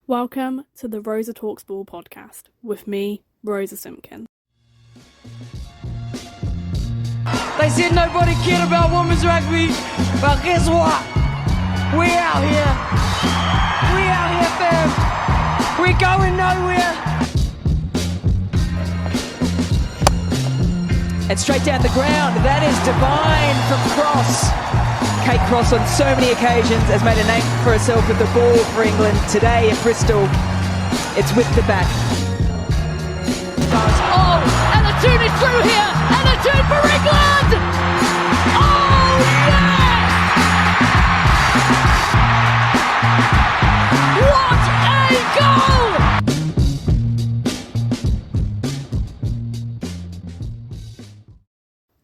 Welcome to the Rosa Talks Ball Podcast with me, Rosa Simpkin. They said nobody cared about women's rugby, but guess what? We're out here. We're out here, fam. We're going nowhere. And straight down the ground, that is divine from Cross. Kate Cross on so many occasions has made a name for herself with the ball for England. Today at Bristol, it's with the back. Oh, and a tune is through here, and a tune for England! Oh, yes! What a goal!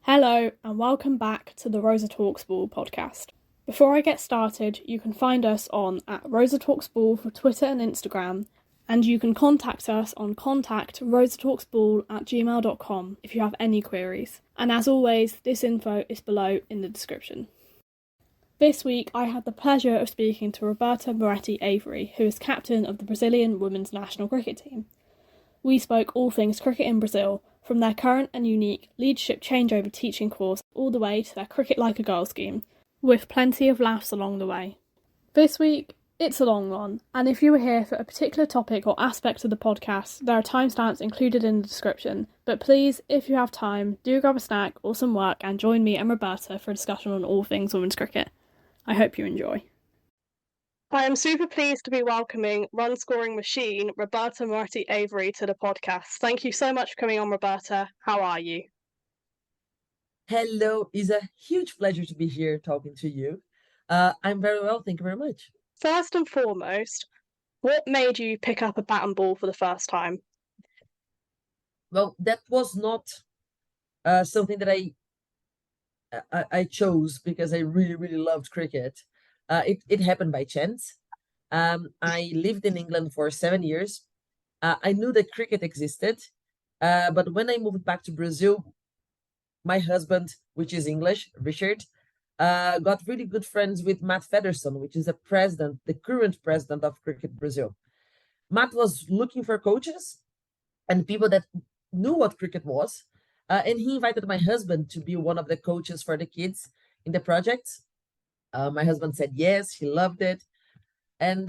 Hello and welcome back to the Rosa Talks Ball Podcast. Before I get started, you can find us on @RosaTalksBall for Twitter and Instagram, and you can contact us on contactrosatalksball@gmail.com if you have any queries. And as always, this info is below in the description. This week I had the pleasure of speaking to Roberta Moretti Avery, who is captain of the Brazilian women's national cricket team. We spoke all things cricket in Brazil, from their current and unique leadership changeover teaching course all the way to their Cricket Like a Girl scheme, with plenty of laughs along the way. This week, it's a long one, and if you were here for a particular topic or aspect of the podcast, there are timestamps included in the description, but please, if you have time, do grab a snack or some work and join me and Roberta for a discussion on all things women's cricket. I hope you enjoy. I am super pleased to be welcoming run-scoring machine Roberta Moretti Avery to the podcast. Thank you so much for coming on, Roberta. How are you? Hello, it's a huge pleasure to be here talking to you. I'm very well, thank you very much. First and foremost, what made you pick up a bat and ball for the first time? Well, that was not something that I chose because I really loved cricket. It happened by chance. I lived in England for 7 years. I knew that cricket existed, but when I moved back to Brazil, my husband, which is English, Richard, got really good friends with Matt Featherstone, which is the current president of Cricket Brazil. Matt was looking for coaches and people that knew what cricket was, and he invited my husband to be one of the coaches for the kids in the project. My husband said yes, he loved it. And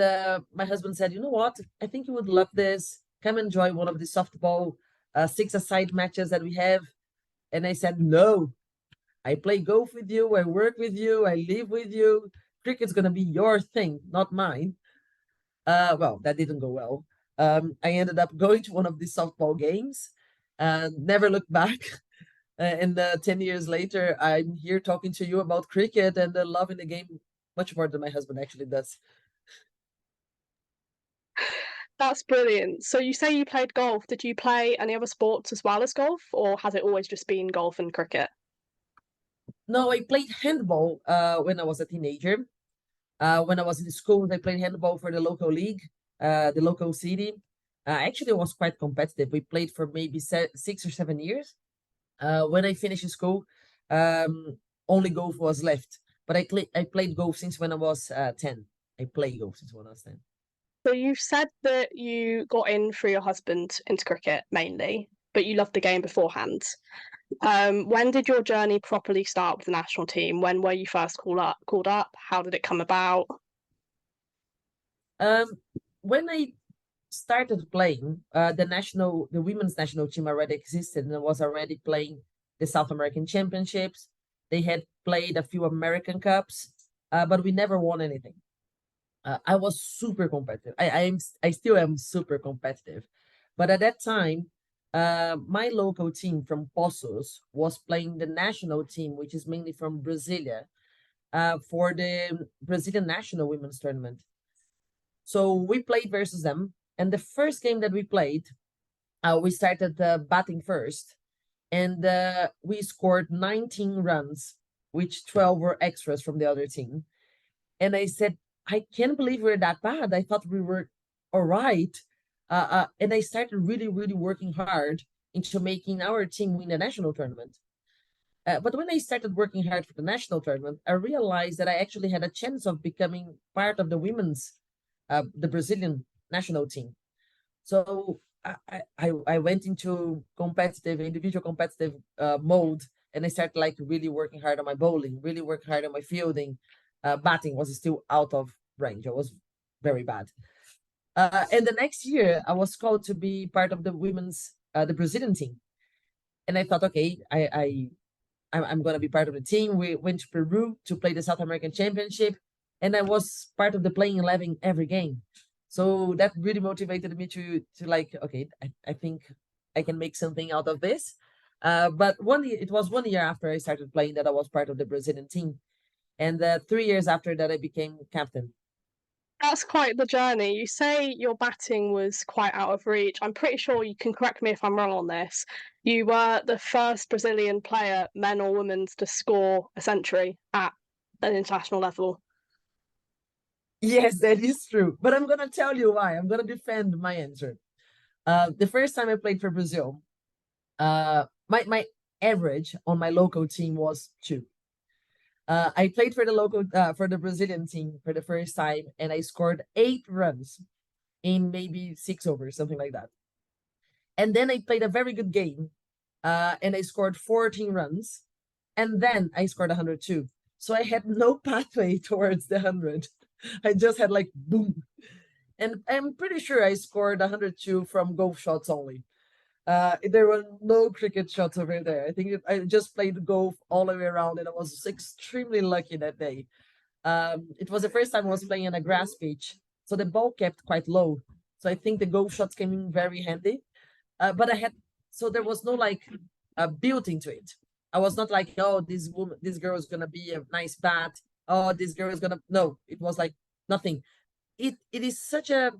my husband said, you know what, I think you would love this. Come and join one of the softball six-a-side matches that we have. And I said, no, I play golf with you, I work with you, I live with you. Cricket's going to be your thing, not mine. Well, that didn't go well. I ended up going to one of the softball games and never looked back. And 10 years later, I'm here talking to you about cricket and loving the game much more than my husband actually does. That's brilliant. So you say you played golf. Did you play any other sports as well as golf, or has it always just been golf and cricket? No, I played handball when I was a teenager. When I was in school, I played handball for the local league, the local city. Actually, it was quite competitive. We played for maybe 6 or 7 years. When I finished school, only golf was left. But I played golf since when I was 10. I played golf since when I was 10. So you said that you got in through your husband into cricket mainly, but you loved the game beforehand. When did your journey properly start with the national team? When were you first called up? How did it come about? When I started playing, the women's national team already existed and was already playing the South American Championships. They had played a few American Cups, but we never won anything. I was super competitive. I still am super competitive. But at that time, my local team from Poços was playing the national team, which is mainly from Brasilia, for the Brazilian national women's tournament. So we played versus them. And the first game that we played, we started batting first. And we scored 19 runs, which 12 were extras from the other team. And I said, I can't believe we're that bad. I thought we were all right. And I started really working hard into making our team win the national tournament. But when I started working hard for the national tournament, I realized that I actually had a chance of becoming part of the women's, the Brazilian national team. So I went into individual competitive mode, and I started like really working hard on my bowling, really working hard on my fielding. Batting was still out of range. I was very bad. And the next year, I was called to be part of the the Brazilian team. And I thought, okay, I'm going to be part of the team. We went to Peru to play the South American Championship, and I was part of the playing 11 every game. So that really motivated me to like, okay, I think I can make something out of this. But it was 1 year after I started playing that I was part of the Brazilian team. And 3 years after that, I became captain. That's quite the journey. You say your batting was quite out of reach. I'm pretty sure you can correct me if I'm wrong on this. You were the first Brazilian player, men or women, to score a century at an international level. Yes, that is true. But I'm going to tell you why. I'm going to defend my answer. The first time I played for Brazil, my average on my local team was 2. I played for the Brazilian team for the first time, and I scored 8 runs in maybe 6 overs, something like that. And then I played a very good game, and I scored 14 runs, and then I scored 102. So I had no pathway towards the 100. I just had like boom. And I'm pretty sure I scored 102 from golf shots only. There were no cricket shots over there. I think I just played golf all the way around, and I was extremely lucky that day. It was the first time I was playing on a grass pitch, so the ball kept quite low. So I think the golf shots came in very handy. But so there was no like built into it. I was not like, oh, this girl is gonna be a nice bat. Oh, this girl is gonna. No, it was like nothing. It is such a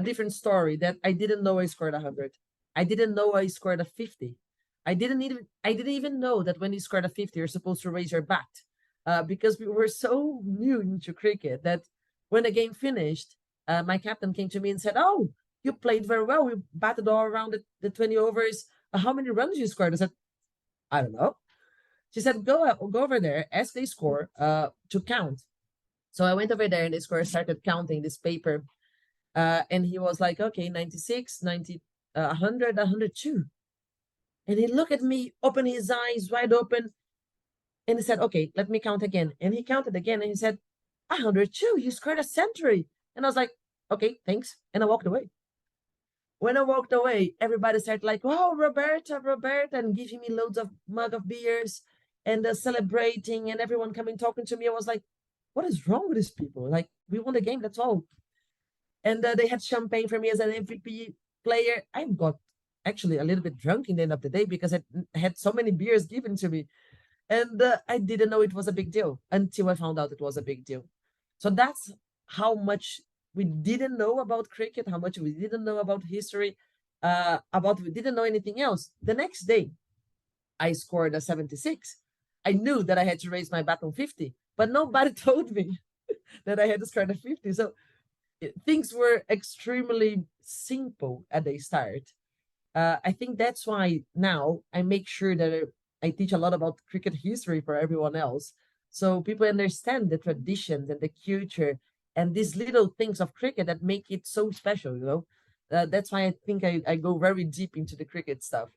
different story that I didn't know I scored 100. I didn't know I scored a 50. I didn't even know that when you scored a 50, you're supposed to raise your bat, because we were so new into cricket that when the game finished, my captain came to me and said, "Oh, you played very well. We batted all around the 20 overs. How many runs you scored?" I said, "I don't know." She said, go over there, ask the score to count. So I went over there, and the score started counting this paper. And he was like, okay, 96, 90, 100, 102. And he looked at me, opened his eyes wide open, and he said, okay, let me count again. And he counted again, and he said, 102, you scored a century. And I was like, okay, thanks. And I walked away. When I walked away, everybody started like, oh, Roberta, and giving me loads of mug of beers and celebrating, and everyone coming talking to me. I was like, what is wrong with these people? Like, we won the game, that's all. And they had champagne for me as an MVP player. I got actually a little bit drunk in the end of the day because I had so many beers given to me. And I didn't know it was a big deal until I found out it was a big deal. So that's how much we didn't know about cricket, how much we didn't know about history, we didn't know anything else. The next day, I scored a 76. I knew that I had to raise my bat on 50, but nobody told me that I had to score a 50. So things were extremely simple at the start. I think that's why now I make sure that I teach a lot about cricket history for everyone else, so people understand the traditions and the culture and these little things of cricket that make it so special. That's why I think I go very deep into the cricket stuff,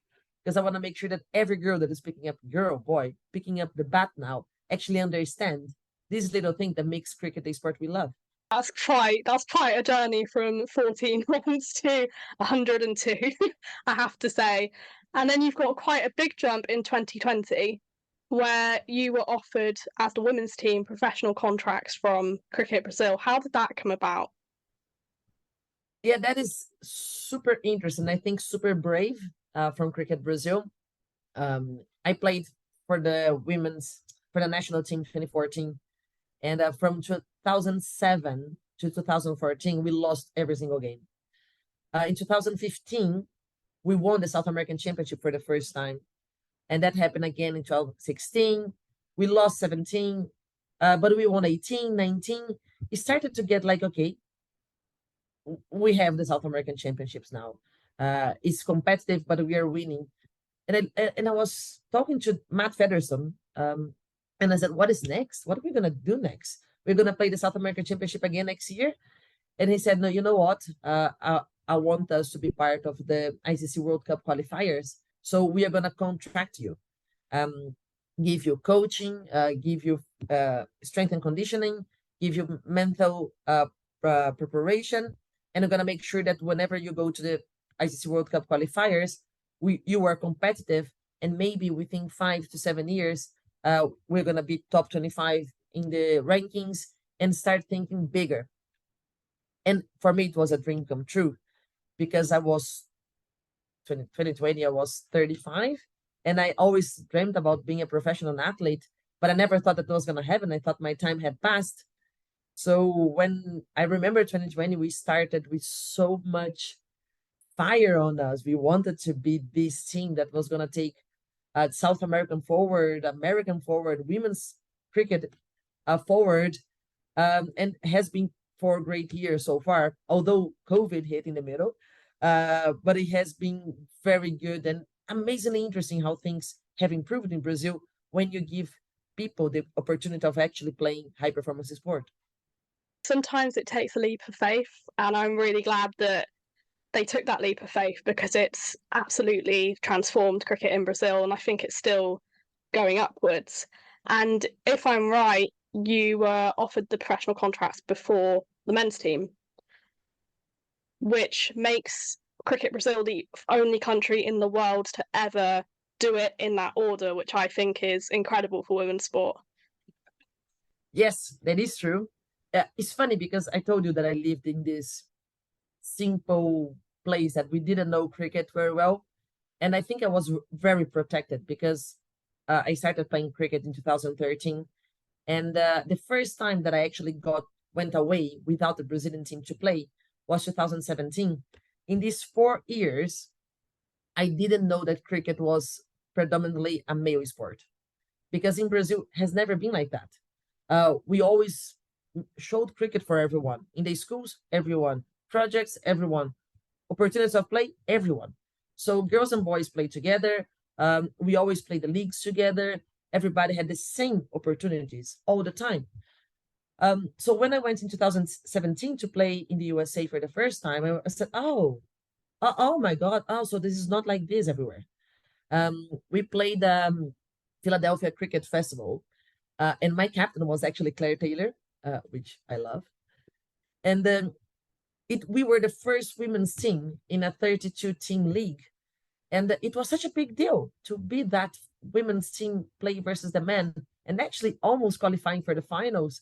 because I want to make sure that every girl that is picking up the bat now actually understand this little thing that makes cricket a sport we love. That's quite a journey from 14 runs to 102, I have to say. And then you've got quite a big jump in 2020, where you were offered, as the women's team, professional contracts from Cricket Brazil. How did that come about? Yeah, that is super interesting. I think super brave from Cricket Brazil. I played for the national team 2014. And from 2007 to 2014, we lost every single game. In 2015, we won the South American Championship for the first time. And that happened again in 2016. We lost 17, but we won 18, 19. It started to get like, okay, we have the South American Championships now. It's competitive, but we are winning. And I was talking to Matt Federson, and I said, what is next? What are we going to do next? We're going to play the South American Championship again next year. And he said, no, you know what? I want us to be part of the ICC World Cup qualifiers. So we are going to contract you, give you coaching, give you strength and conditioning, give you mental preparation. And we're going to make sure that whenever you go to the ICC World Cup qualifiers, you are competitive. And maybe within 5 to 7 years, we're going to be top 25 in the rankings and start thinking bigger. And for me, it was a dream come true, because I was 2020, I was 35, and I always dreamed about being a professional athlete, but I never thought that was going to happen. I thought my time had passed. So when I remember 2020, we started with so much fire on us. We wanted to be this team that was going to take South American forward, American forward, women's cricket forward, and has been 4 great years so far, although COVID hit in the middle. But it has been very good and amazingly interesting how things have improved in Brazil when you give people the opportunity of actually playing high performance sport. Sometimes it takes a leap of faith, and I'm really glad that they took that leap of faith, because it's absolutely transformed cricket in Brazil, and I think it's still going upwards. And if I'm right, you were offered the professional contracts before the men's team, which makes Cricket Brazil the only country in the world to ever do it in that order, which I think is incredible for women's sport. Yes, that is true. It's funny because I told you that I lived in this simple place that we didn't know cricket very well. And I think I was very protected because I started playing cricket in 2013. And the first time that I actually went away without the Brazilian team to play was 2017. In these 4 years, I didn't know that cricket was predominantly a male sport, because in Brazil has never been like that. We always showed cricket for everyone. In the schools, everyone. Projects, everyone. Opportunities of play, everyone. So girls and boys play together. We always play the leagues together. Everybody had the same opportunities all the time. So when I went in 2017 to play in the USA for the first time, I said, oh my God. Oh, so this is not like this everywhere. We played Philadelphia Cricket Festival, and my captain was actually Claire Taylor, which I love. And then we were the first women's team in a 32-team league. And it was such a big deal to be that women's team play versus the men, and actually almost qualifying for the finals,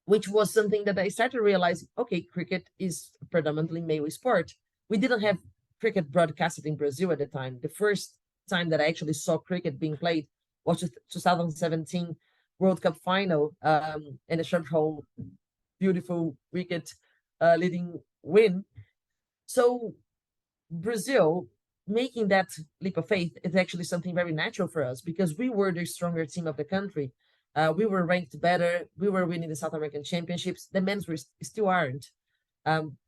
which was something that I started realizing, okay, cricket is predominantly male sport. We didn't have cricket broadcasted in Brazil at the time. The first time that I actually saw cricket being played was 2017 World Cup final, and a short hole, beautiful wicket leading win. So Brazil making that leap of faith is actually something very natural for us, because we were the stronger team of the country. We were ranked better. We were winning the South American Championships. The men's still aren't.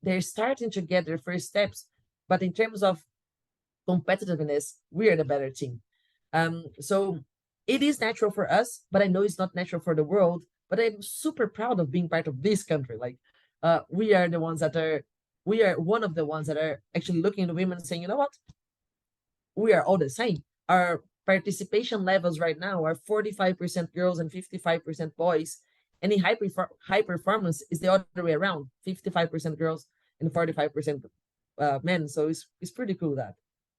They're starting to get their first steps, but in terms of competitiveness, we are the better team. So it is natural for us, but I know it's not natural for the world. But I'm super proud of being part of this country. Like, we are one of the ones that are actually looking at women and saying, you know what? We are all the same. Our participation levels right now are 45% girls and 55% boys. And in high performance is the other way around, 55% girls and 45% men. So it's pretty cool that.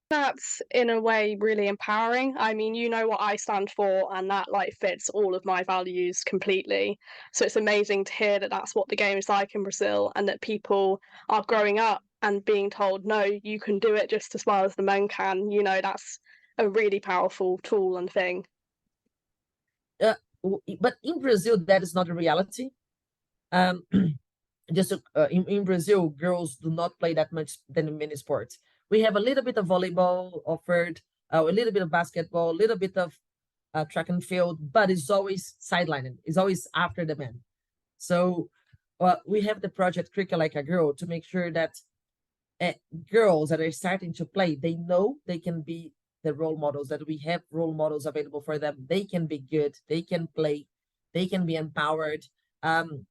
That's in a way really empowering. I mean, you know what I stand for, and that like fits all of my values completely. So it's amazing to hear that that's what the game is like in Brazil, and that people are growing up and being told, no, you can do it just as well as the men can. You know, that's a really powerful tool and thing. But in Brazil, that is not a reality. In Brazil, girls do not play that much than in many sports. We have a little bit of volleyball offered, a little bit of basketball, a little bit of track and field, but it's always sidelining. It's always after the men. So we have the project Cricket Like a Girl to make sure that girls that are starting to play, they know they can be the role models, that we have role models available for them. They can be good. They can play. They can be empowered. And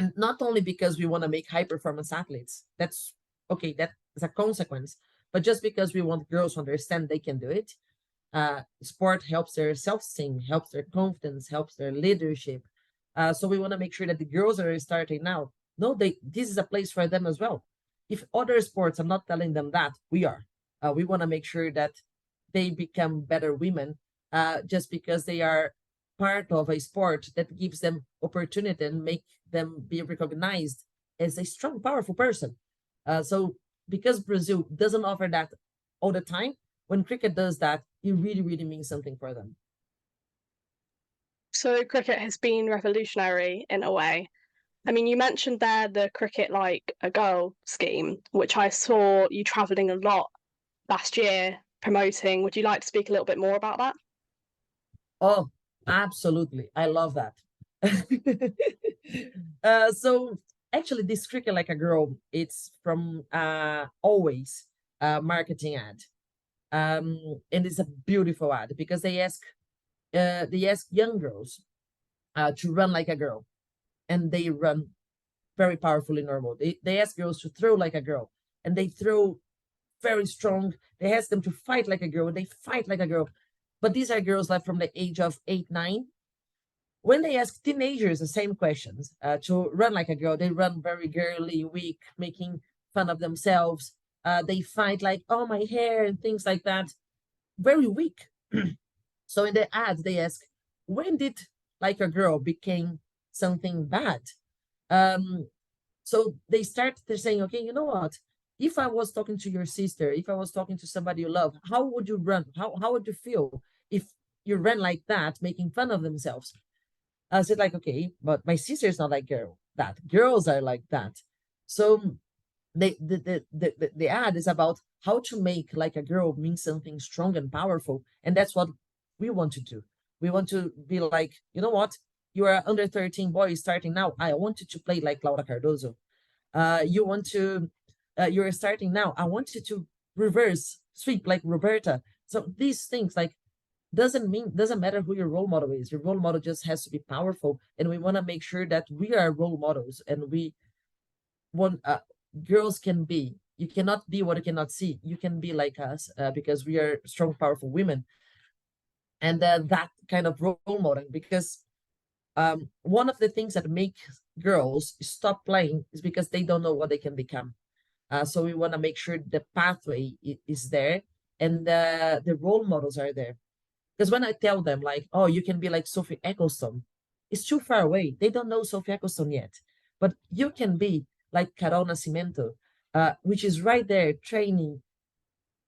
And not only because we want to make high performance athletes, that's okay, that is a consequence, but just because we want girls to understand they can do it. Sport helps their self-esteem, helps their confidence, helps their leadership. So we want to make sure that the girls that are starting now know this is a place for them as well. If other sports, I'm not telling them that, we are. We want to make sure that they become better women just because they are part of a sport that gives them opportunity and make them be recognized as a strong, powerful person. So because Brazil doesn't offer that all the time, when cricket does that, it really, really means something for them. So cricket has been revolutionary in a way. I mean, you mentioned there the Cricket Like a Girl scheme, which I saw you travelling a lot last year promoting. Would you like to speak a little bit more about that? Oh, absolutely. I love that. So actually, this Cricket Like a Girl, it's from Always marketing ad. And it's a beautiful ad because they ask young girls to run like a girl, and they run very powerfully normal. They ask girls to throw like a girl, and they throw very strong. They ask them to fight like a girl, and they fight like a girl. But these are girls like from the age of 8, 9. When they ask teenagers the same questions to run like a girl, they run very girly, weak, making fun of themselves. They fight like, oh, my hair, and things like that. Very weak. So in the ads, they ask, when did like a girl became something bad? So they're saying, okay, you know what? If I was talking to your sister, if I was talking to somebody you love, how would you run? How would you feel if you ran like that, making fun of themselves? I said, like, okay, but my sister's not like that. Girls are like that. So the ad is about how to make like a girl mean something strong and powerful. And that's what we want to do. We want to be like, you know what? You are under 13 boy starting now. I want you to play like Laura Cardozo. You're starting now. I want you to reverse sweep like Roberta. So these things like doesn't matter who your role model is. Your role model just has to be powerful. And we want to make sure that we are role models, and we want girls can be. You cannot be what you cannot see. You can be like us because we are strong, powerful women. And that kind of role modeling, because one of the things that make girls stop playing is because they don't know what they can become. So we want to make sure the pathway is there, and the role models are there. Because when I tell them like, oh, you can be like Sophie Ecclestone, it's too far away. They don't know Sophie Ecclestone yet. But you can be like Carol Nascimento, which is right there training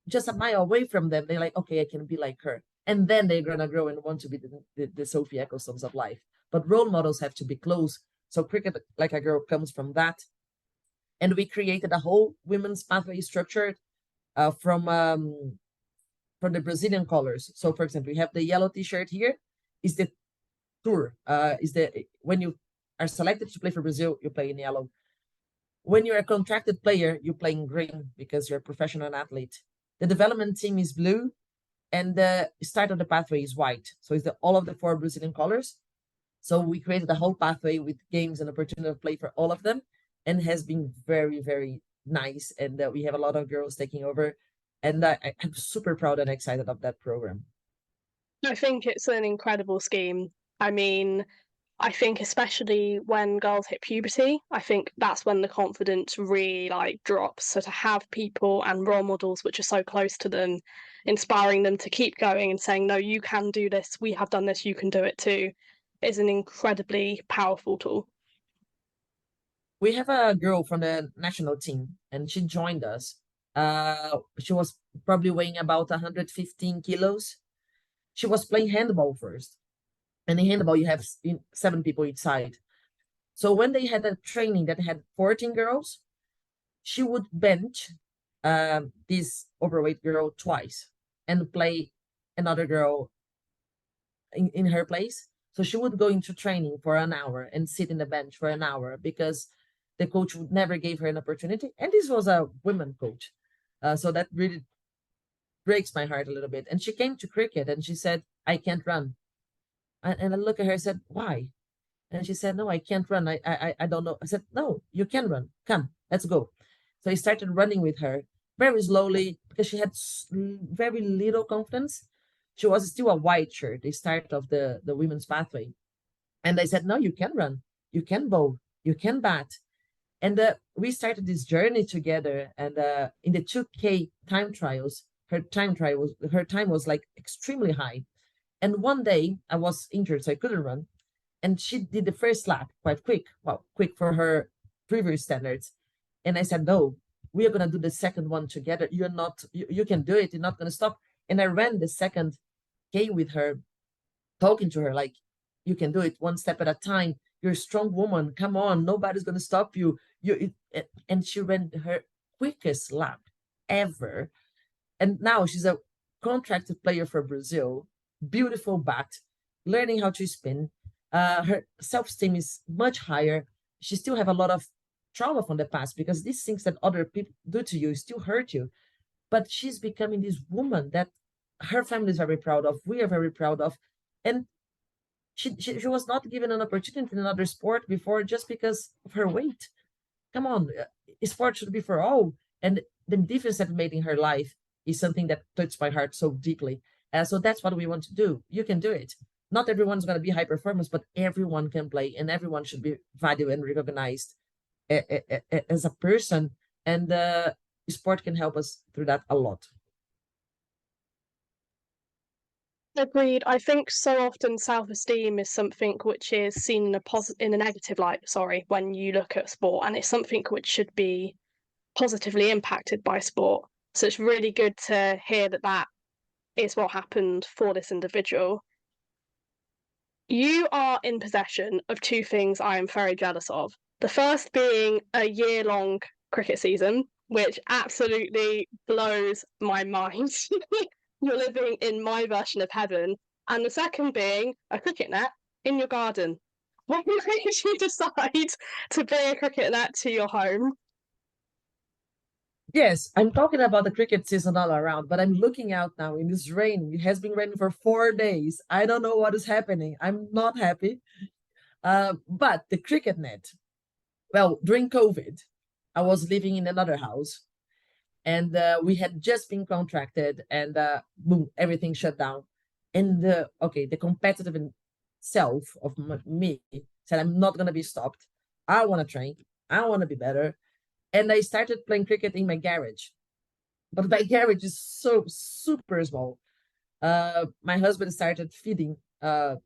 just a mile away from them. They're like, okay, I can be like her. And then they're going to grow and want to be the Sophie Ecclestones of life. But role models have to be close. So Cricket Like a Girl comes from that. And we created a whole women's pathway structure from the Brazilian colors. So, for example, we have the yellow T-shirt here. Is the tour. When you are selected to play for Brazil, you play in yellow. When you're a contracted player, you play in green because you're a professional athlete. The development team is blue, and the start of the pathway is white. So it's all of the 4 Brazilian colors. So we created a whole pathway with games and opportunity to play for all of them, and has been very, very nice. And we have a lot of girls taking over, and I'm super proud and excited of that program. I think it's an incredible scheme. I mean, I think especially when girls hit puberty, I think that's when the confidence really drops. So to have people and role models which are so close to them, inspiring them to keep going and saying, no, you can do this, we have done this, you can do it too, is an incredibly powerful tool. We have a girl from the national team, and she joined us. She was probably weighing about 115 kilos. She was playing handball first. And in handball, you have 7 people each side. So when they had a training that had 14 girls, she would bench this overweight girl twice and play another girl in her place. So she would go into training for an hour and sit in the bench for an hour because the coach would never gave her an opportunity. And this was a women coach. So that really breaks my heart a little bit. And she came to cricket and she said, I can't run. And I look at her and said, why? And she said, no, I can't run. I don't know. I said, no, you can run. Come, let's go. So I started running with her very slowly because she had very little confidence. She was still a white shirt, the start of the women's pathway. And I said, no, you can run, you can bowl, you can bat. And we started this journey together. And in the 2K time trials, her time was like extremely high. And one day I was injured, so I couldn't run. And she did the first lap quite quick, well, quick for her previous standards. And I said, no, we are going to do the second one together. You're not, you can do it. You're not going to stop. And I ran the second K with her, talking to her like, you can do it one step at a time. You're a strong woman. Come on. Nobody's going to stop you. And she ran her quickest lap ever. And now she's a contracted player for Brazil, beautiful bat, learning how to spin. Her self-esteem is much higher. She still have a lot of trauma from the past because these things that other people do to you still hurt you. But she's becoming this woman that her family is very proud of. We are very proud of. And she was not given an opportunity in another sport before just because of her weight. Come on, sport should be for all. And the difference that made in her life is something that touched my heart so deeply. So that's what we want to do. You can do it. Not everyone's going to be high performance, but everyone can play and everyone should be valued and recognized as a person. And sport can help us through that a lot. Agreed. I think so often self-esteem is something which is seen in a negative light, when you look at sport, and it's something which should be positively impacted by sport. So it's really good to hear that is what happened for this individual. You are in possession of two things I am very jealous of. The first being a year-long cricket season, which absolutely blows my mind. You're living in my version of heaven. And the second being a cricket net in your garden. What made you decide to bring a cricket net to your home? Yes, I'm talking about the cricket season all around, but I'm looking out now in this rain. It has been raining for 4 days. I don't know what is happening. I'm not happy. But the cricket net, well, during COVID, I was living in another house and we had just been contracted and boom, everything shut down. And the competitive self of me said, I'm not going to be stopped. I want to train. I want to be better. And I started playing cricket in my garage. But my garage is so super small. My husband started feeding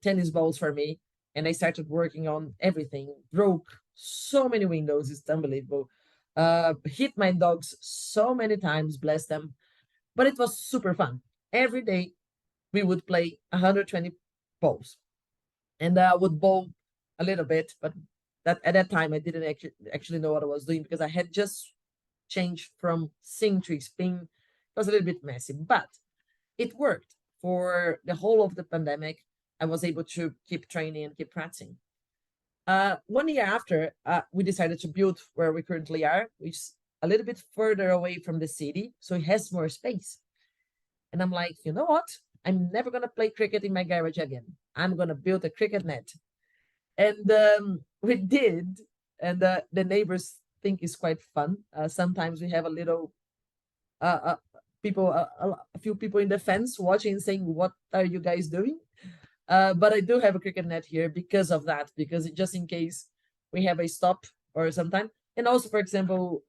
tennis balls for me. And I started working on everything. Broke so many windows. It's unbelievable. Hit my dogs so many times, bless them. But it was super fun. Every day we would play 120 balls. And I would bowl a little bit, but that at that time I didn't actually know what I was doing because I had just changed from sing to spin. It was a little bit messy, but it worked. For the whole of the pandemic, I was able to keep training and keep practicing. 1 year after, we decided to build where we currently are, which is a little bit further away from the city, so it has more space. And I'm like, you know what? I'm never going to play cricket in my garage again. I'm going to build a cricket net. And we did, and the neighbors think it's quite fun. Sometimes we have a little people, a few people in the fence watching and saying, what are you guys doing? But I do have a cricket net here because of that, because just in case we have a stop or sometime. And also, for example,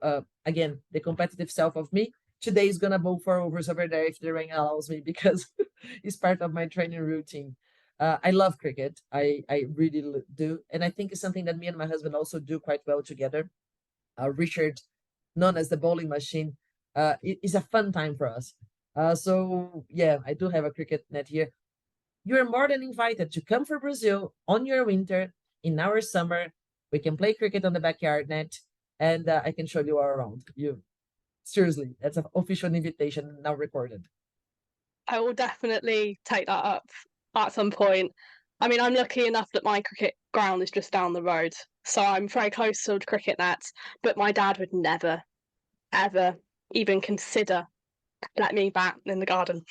again, the competitive self of me, today is going to bowl 4 overs over there if the rain allows me, because it's part of my training routine. I love cricket. I really do. And I think it's something that me and my husband also do quite well together. Richard, known as the bowling machine, it is a fun time for us. So yeah, I do have a cricket net here. You're more than invited to come for Brazil on your winter, in our summer. We can play cricket on the backyard net, and I can show you all around. Seriously, that's an official invitation now recorded. I will definitely take that up at some point. I mean, I'm lucky enough that my cricket ground is just down the road, so I'm very close to the cricket nets, but my dad would never, ever even consider letting me bat in the garden.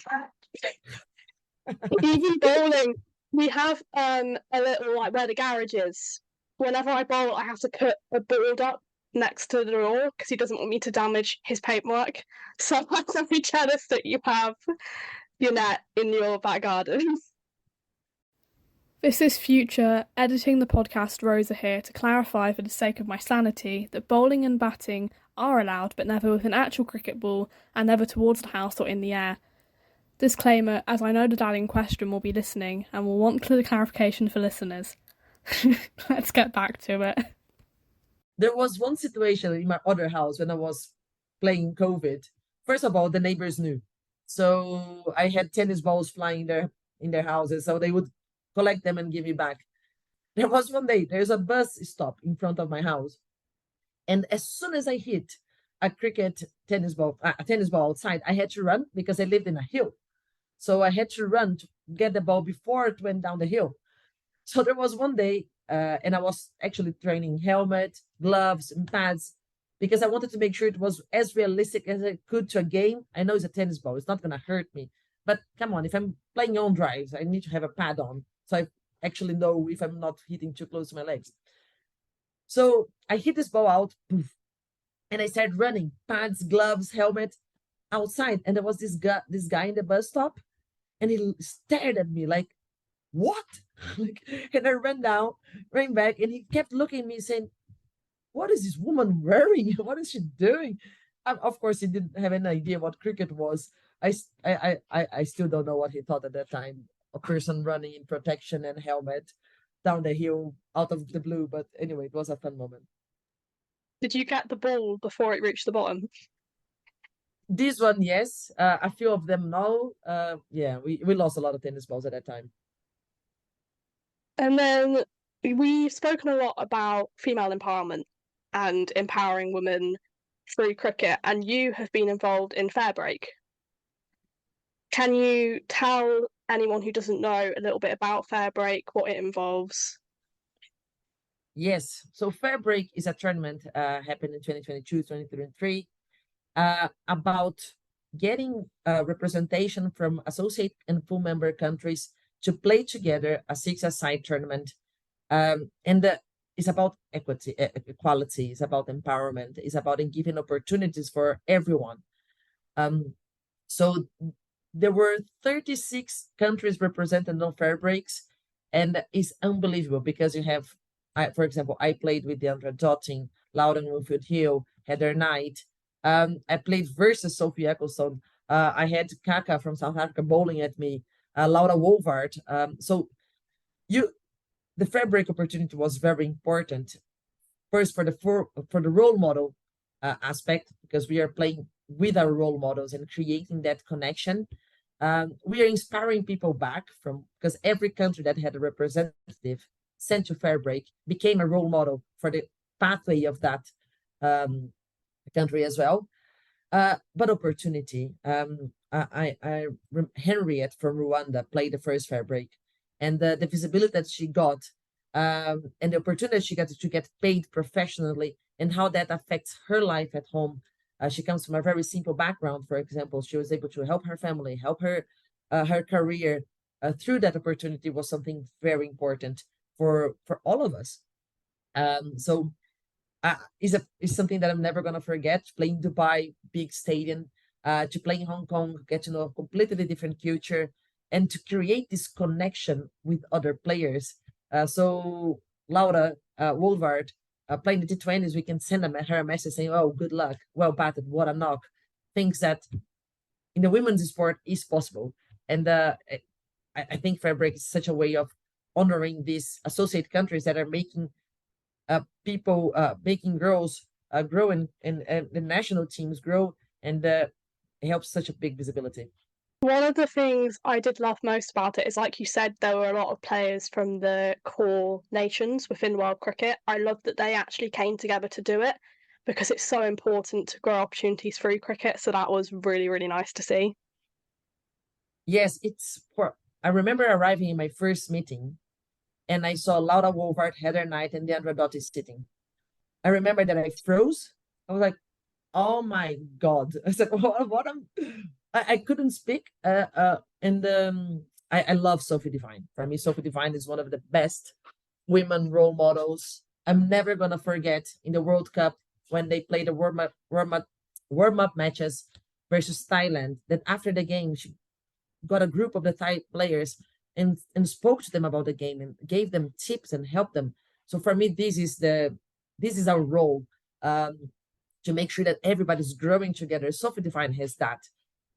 Even bowling We have a little, like, where the garage is. Whenever I bowl, I have to put a board up next to the door because he doesn't want me to damage his paperwork. So I'm very jealous that you have your net in your back garden. This is future editing the podcast Rosa here to clarify for the sake of my sanity that bowling and batting are allowed but never with an actual cricket ball and never towards the house or in the air. Disclaimer, as I know the dad in question will be listening and will want clear clarification for listeners. Let's get back to it. There was one situation in my other house when I was playing COVID. First of all, the neighbors knew. So I had tennis balls flying in their houses, so they would collect them and give me back. There was one day, there's a bus stop in front of my house. And as soon as I hit a tennis ball outside, I had to run because I lived in a hill. So I had to run to get the ball before it went down the hill. So there was one day, and I was actually training helmet, gloves, and pads because I wanted to make sure it was as realistic as I could to a game. I know it's a tennis ball, it's not going to hurt me. But come on, if I'm playing on drives, I need to have a pad on. So I actually know if I'm not hitting too close to my legs. So I hit this ball out, poof, and I started running, pads, gloves, helmet, outside. And there was this guy in the bus stop, and he stared at me like, what? And I ran back, and he kept looking at me saying, what is this woman wearing? What is she doing? Of course, he didn't have any idea what cricket was. I still don't know what he thought at that time. A person running in protection and helmet down the hill out of the blue. But anyway, it was a fun moment. Did you get the ball before it reached the bottom? This one, yes. A few of them, no. Yeah, we lost a lot of tennis balls at that time. And then we've spoken a lot about female empowerment and empowering women through cricket, and you have been involved in FairBreak. Can you tell anyone who doesn't know a little bit about FairBreak, what it involves? Yes. So FairBreak is a tournament happened in 2022, 2023, about getting representation from associate and full member countries to play together a six-a-side tournament. And it's about equality, it's about empowerment, it's about giving opportunities for everyone. So there were 36 countries represented on FairBreaks, and it's unbelievable because you have, for example, I played with Deandra Dotting, Laura Winfield Hill, Heather Knight. I played versus Sophie Ecclestone. I had Kaka from South Africa bowling at me, Laura Wolvaert. So the FairBreak opportunity was very important. First, for the role model aspect, because we are playing with our role models and creating that connection. We are inspiring people back because every country that had a representative sent to FairBreak became a role model for the pathway of that country as well. But opportunity. Henriette from Rwanda played the first FairBreak, and the visibility that she got, and the opportunity she got to get paid professionally, and how that affects her life at home. She comes from a very simple background. For example, she was able to help her family, help her career through that opportunity was something very important for all of us. So is something that I'm never gonna forget. Playing Dubai, big stadium, to play in Hong Kong, get to know a completely different culture, and to create this connection with other players. So Laura Wolvaert, playing the T20s, we can send her a message saying, "Oh, good luck, well batted, what a knock." Things that in the women's sport is possible, and I think FairBreak is such a way of honoring these associate countries that are making people, making girls grow and the national teams grow, and it helps such a big visibility. One of the things I did love most about it is, like you said, there were a lot of players from the core nations within world cricket. I love that they actually came together to do it because it's so important to grow opportunities through cricket. So that was really, really nice to see. Yes, I remember arriving in my first meeting and I saw Laura Wolvaert, Heather Knight, and Deandra Dottie sitting. I remember that I froze. I was like, oh my God. I said, what I couldn't speak. And I love Sophie Devine. For me, Sophie Devine is one of the best women role models. I'm never gonna forget in the World Cup when they played the warm up matches versus Thailand. That after the game, she got a group of the Thai players and spoke to them about the game and gave them tips and helped them. So for me, this is our role, to make sure that everybody's growing together. Sophie Devine has that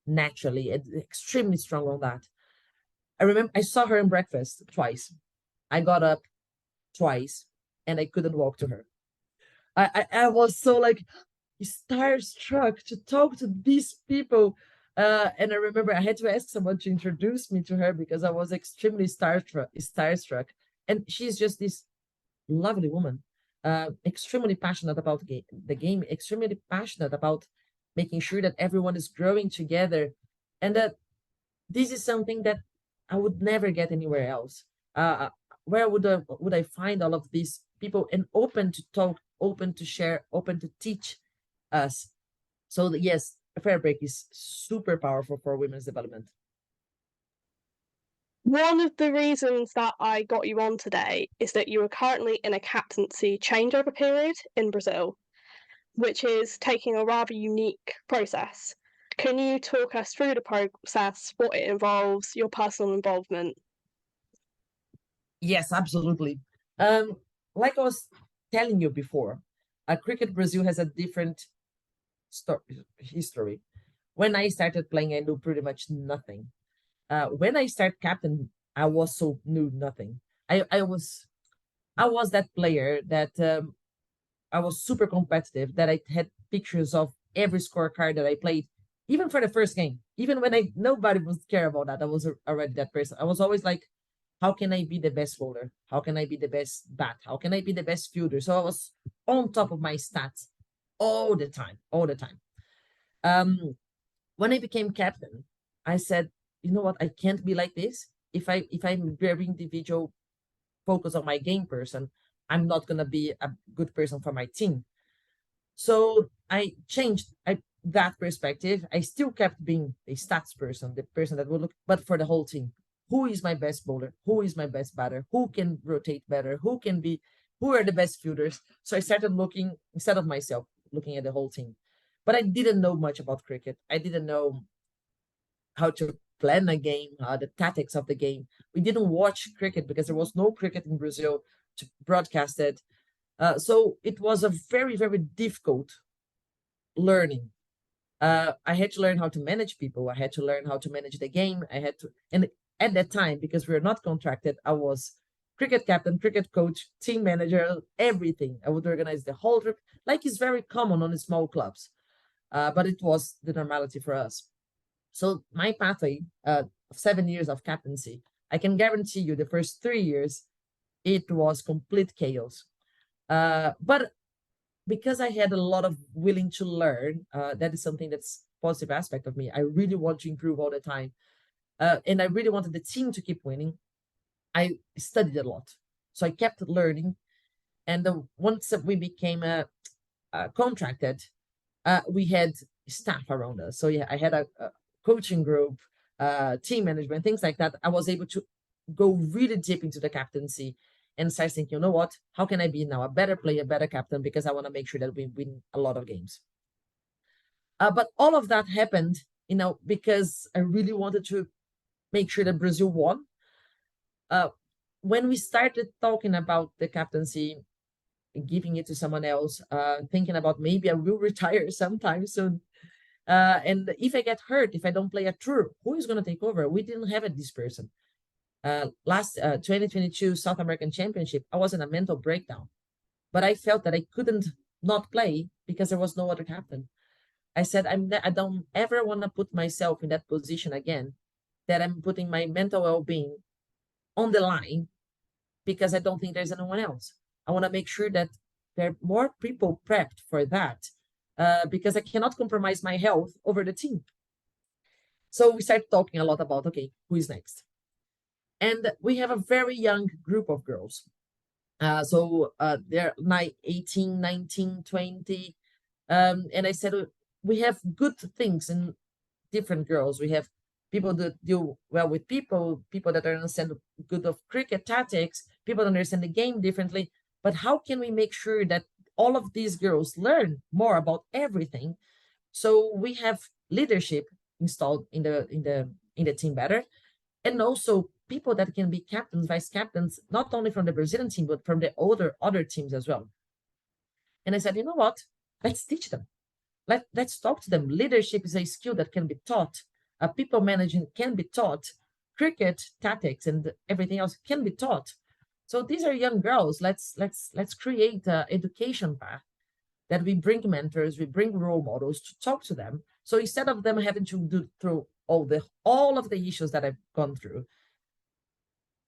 naturally and extremely strong on that. I remember I saw her in breakfast twice. I got up twice and I couldn't walk to her. I was so like starstruck to talk to these people. And I remember I had to ask someone to introduce me to her because I was extremely starstruck. And she's just this lovely woman, extremely passionate about the game, extremely passionate about making sure that everyone is growing together, and that this is something that I would never get anywhere else. Where would I find all of these people and open to talk, open to share, open to teach us? So yes, FairBreak is super powerful for women's development. One of the reasons that I got you on today is that you are currently in a captaincy changeover period in Brazil, which is taking a rather unique process. Can you talk us through the process, what it involves, your personal involvement? Yes, absolutely. Like I was telling you before, Cricket Brazil has a different history. When I started playing, I knew pretty much nothing. When I started captain, I was so knew nothing. I was that player that I was super competitive. That I had pictures of every scorecard that I played, even for the first game. Even when nobody would care about that, I was already that person. I was always like, how can I be the best bowler? How can I be the best bat? How can I be the best fielder? So I was on top of my stats all the time, all the time. When I became captain, I said, you know what, I can't be like this. If I'm very individual, focus on my game person, I'm not gonna be a good person for my team. So I changed that perspective. I still kept being a stats person, the person that would look, but for the whole team. Who is my best bowler? Who is my best batter? Who can rotate better? Who are the best fielders? So I started looking, instead of myself, looking at the whole team. But I didn't know much about cricket. I didn't know how to plan a game, the tactics of the game. We didn't watch cricket because there was no cricket in Brazil to broadcast it. So it was a very, very difficult learning. I had to learn how to manage people. I had to learn how to manage the game. And at that time, because we were not contracted, I was cricket captain, cricket coach, team manager, everything. I would organize the whole trip, like it's very common on the small clubs. But it was the normality for us. So my pathway of 7 years of captaincy, I can guarantee you the first 3 years, it was complete chaos. But because I had a lot of willing to learn, that is something that's positive aspect of me. I really want to improve all the time. And I really wanted the team to keep winning. I studied a lot. So I kept learning. And once we became contracted, we had staff around us. So yeah, I had a coaching group, team management, things like that. I was able to go really deep into the captaincy and start thinking, you know what, how can I be now a better player, better captain, because I want to make sure that we win a lot of games. But all of that happened, because I really wanted to make sure that Brazil won. When we started talking about the captaincy, giving it to someone else, thinking about maybe I will retire sometime soon. And if I get hurt, if I don't play a tour, who is going to take over? We didn't have this person. Last 2022 South American Championship, I was in a mental breakdown, but I felt that I couldn't not play because there was no other captain. I said, I don't ever want to put myself in that position again, that I'm putting my mental well-being on the line because I don't think there's anyone else. I want to make sure that there are more people prepped for that, because I cannot compromise my health over the team. So we started talking a lot about, okay, who is next? And we have a very young group of girls. So they're 18, 19, 20. And I said, we have good things in different girls. We have people that deal well with people that understand good of cricket tactics, people that understand the game differently. But how can we make sure that all of these girls learn more about everything? So we have leadership installed in the team better, and also people that can be captains, vice captains, not only from the Brazilian team, but from the other teams as well. And I said, you know what? Let's teach them. Let's talk to them. Leadership is a skill that can be taught. People managing can be taught. Cricket tactics and everything else can be taught. So these are young girls. Let's create an education path that we bring mentors, we bring role models to talk to them. So instead of them having to do through all of the issues that I've gone through,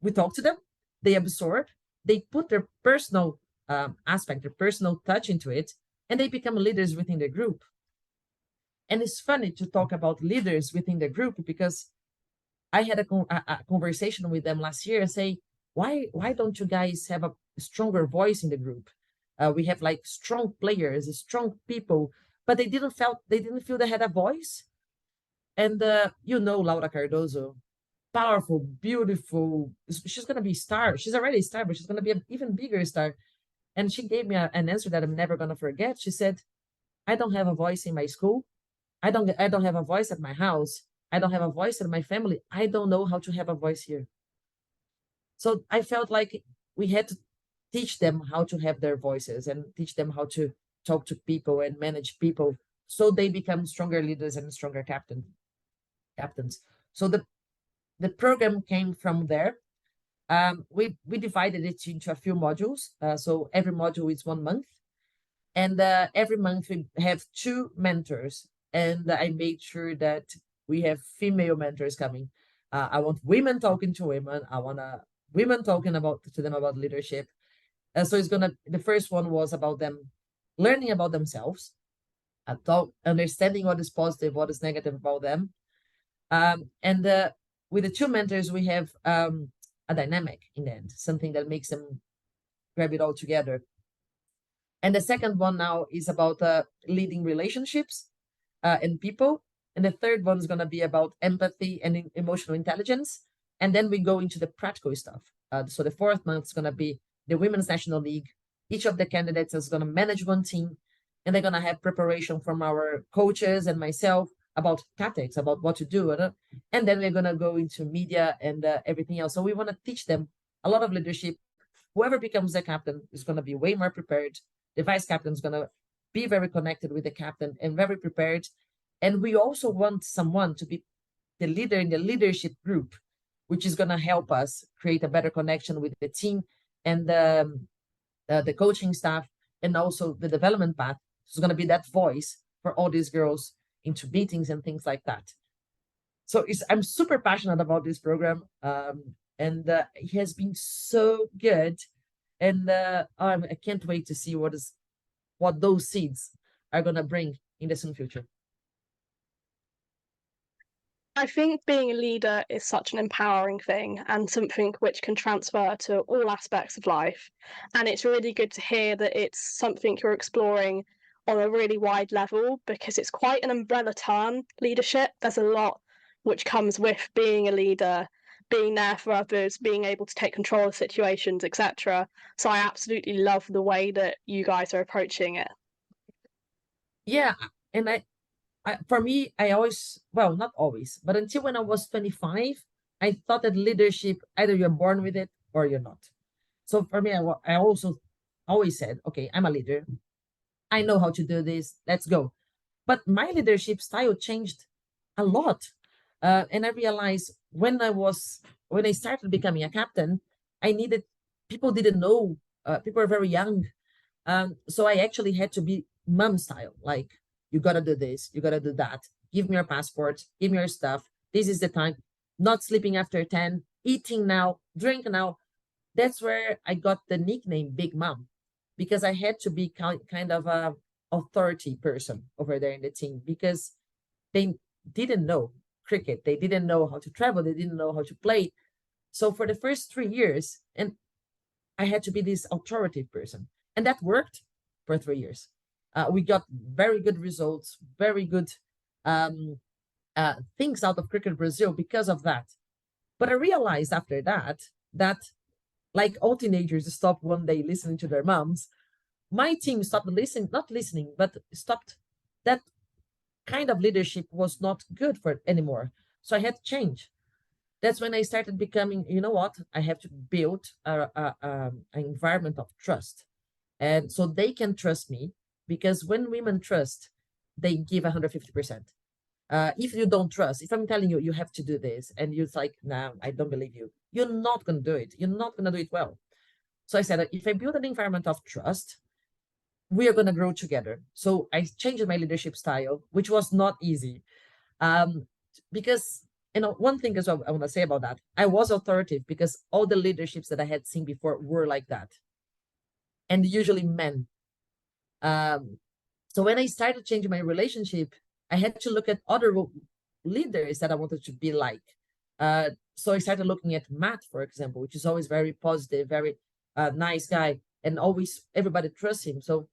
we talk to them, they absorb, they put their personal aspect, their personal touch into it, and they become leaders within the group. And it's funny to talk about leaders within the group, because I had a conversation with them last year and say, why don't you guys have a stronger voice in the group? We have like strong players, strong people, but they didn't feel they had a voice. And Laura Cardoso, powerful, beautiful. She's gonna be a star. She's already a star, but she's gonna be an even bigger star. And she gave me an answer that I'm never gonna forget. She said, "I don't have a voice in my school. I don't have a voice at my house. I don't have a voice in my family. I don't know how to have a voice here." So I felt like we had to teach them how to have their voices and teach them how to talk to people and manage people, so they become stronger leaders and stronger captains. So the program came from there. We divided it into a few modules. So every module is 1 month. And every month we have 2 mentors. And I made sure that we have female mentors coming. I want women talking to women. I want women talking to them about leadership. So the first one was about them learning about themselves, understanding what is positive, what is negative about them. And with the 2 mentors, we have a dynamic in the end, something that makes them grab it all together. And the second one now is about leading relationships and people. And the third one is going to be about empathy and emotional intelligence. And then we go into the practical stuff. So the 4th month is going to be the Women's National League. Each of the candidates is going to manage one team, and they're going to have preparation from our coaches and myself about tactics, about what to do. And then we're going to go into media and everything else. So we want to teach them a lot of leadership. Whoever becomes the captain is going to be way more prepared. The vice captain is going to be very connected with the captain and very prepared. And we also want someone to be the leader in the leadership group, which is going to help us create a better connection with the team and the coaching staff, and also the development path. So it's going to be that voice for all these girls into meetings and things like that. So I'm super passionate about this program, and it has been so good. And I can't wait to see what those seeds are going to bring in the soon future. I think being a leader is such an empowering thing and something which can transfer to all aspects of life. And it's really good to hear that it's something you're exploring on a really wide level, because it's quite an umbrella term, leadership. There's a lot which comes with being a leader, being there for others, being able to take control of situations, etc. So I absolutely love the way that you guys are approaching it. Yeah, and for me, I always, well, not always, but until when I was 25, I thought that leadership, either you're born with it or you're not. So for me, I also always said, okay, I'm a leader. I know how to do this. Let's go. But my leadership style changed a lot. And I realized when I started becoming a captain, people didn't know, people were very young. So I actually had to be mom style, like, you got to do this, you got to do that. Give me your passport, give me your stuff. This is the time. Not sleeping after 10, eating now, drink now. That's where I got the nickname Big Mom, because I had to be kind of a authority person over there in the team, because they didn't know cricket. They didn't know how to travel. They didn't know how to play. So for the first 3 years, and I had to be this authoritative person. And that worked for 3 years. We got very good results, very good things out of Cricket Brazil because of that. But I realized after that like all teenagers stopped one day listening to their moms, my team stopped listening, not listening, but stopped. That kind of leadership was not good for it anymore. So I had to change. That's when I started becoming, you know what, I have to build an environment of trust. And so they can trust me, because when women trust, they give 150%. If you don't trust, if I'm telling you, you have to do this, and you're like, no, I don't believe you, you're not going to do it. You're not going to do it well. So I said, if I build an environment of trust, we are going to grow together. So I changed my leadership style, which was not easy. Because, one thing as well I want to say about that, I was authoritative because all the leaderships that I had seen before were like that. And usually men. So when I started changing my relationship, I had to look at other leaders that I wanted to be like. So I started looking at Matt, for example, which is always very positive, very nice guy, and always everybody trusts him. So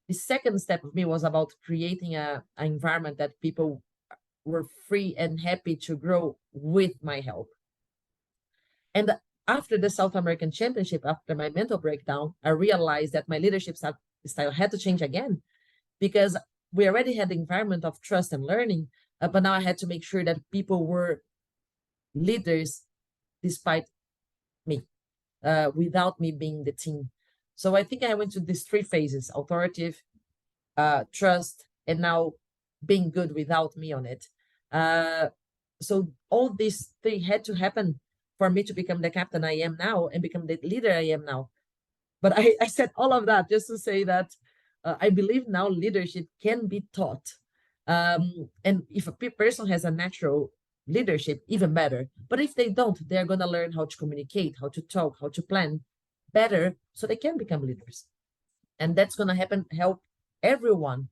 the second step of me was about creating an environment that people were free and happy to grow with my help. And after the South American Championship, after my mental breakdown, I realized that my leadership style had to change again, because we already had the environment of trust and learning, but now I had to make sure that people were leaders despite me, without me being the team. So I think I went to these three phases: authoritative, trust, and now being good without me on it. So all these three had to happen for me to become the captain I am now and become the leader I am now. But I said all of that just to say that I believe now leadership can be taught. And if a person has a natural leadership, even better. But if they don't, they're going to learn how to communicate, how to talk, how to plan better, so they can become leaders. And that's going to help everyone.